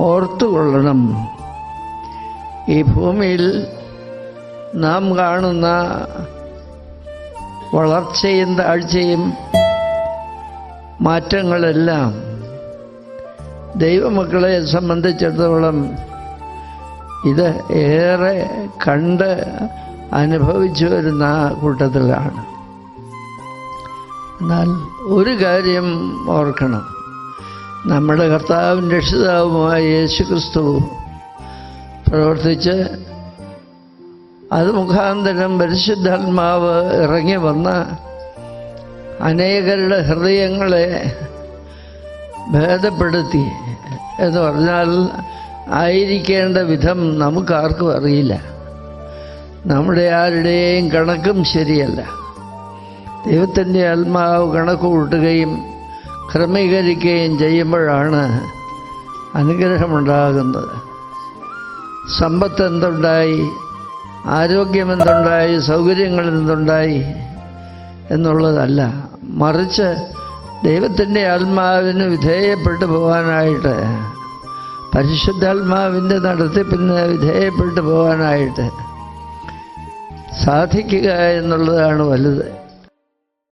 ഓർത്തുകൊള്ളണം. ഈ ഭൂമിയിൽ നാം കാണുന്ന വളർച്ചയും താഴ്ചയും മാറ്റങ്ങളെല്ലാം ദൈവമക്കളെ സംബന്ധിച്ചിടത്തോളം ഇത് ഏറെ കണ്ട് അനുഭവിച്ചു വരുന്ന കൂട്ടത്തിലാണ്. എന്നാൽ ഒരു കാര്യം ഓർക്കണം, നമ്മുടെ കർത്താവും രക്ഷിതാവുമായ യേശുക്രിസ്തു പ്രവർത്തിച്ച് അത് മുഖാന്തരം പരിശുദ്ധാത്മാവ് ഇറങ്ങി വന്ന് അനേകരുടെ ഹൃദയങ്ങളെ ഭേദപ്പെടുത്തി എന്ന് പറഞ്ഞാൽ ആയിരിക്കേണ്ട വിധം നമുക്കാർക്കും അറിയില്ല. നമ്മുടെ ആരുടെയും കണക്കും ശരിയല്ല. ദൈവത്തിൻ്റെ ആത്മാവ് കണക്ക് കൂട്ടുകയും ക്രമീകരിക്കുകയും ചെയ്യുമ്പോഴാണ് അനുഗ്രഹമുണ്ടാകുന്നത്. സമ്പത്ത് എന്തുണ്ടായി, ആരോഗ്യം എന്തുണ്ടായി, സൗകര്യങ്ങൾ എന്തുണ്ടായി എന്നുള്ളതല്ല, മറിച്ച് ദൈവത്തിൻ്റെ ആത്മാവിന് വിധേയപ്പെട്ടു പോകാനായിട്ട്, പരിശുദ്ധാത്മാവിൻ്റെ നടത്തിപ്പിന് വിധേയപ്പെട്ടു പോകാനായിട്ട് സാധിക്കുക എന്നുള്ളതാണ് വലുത്.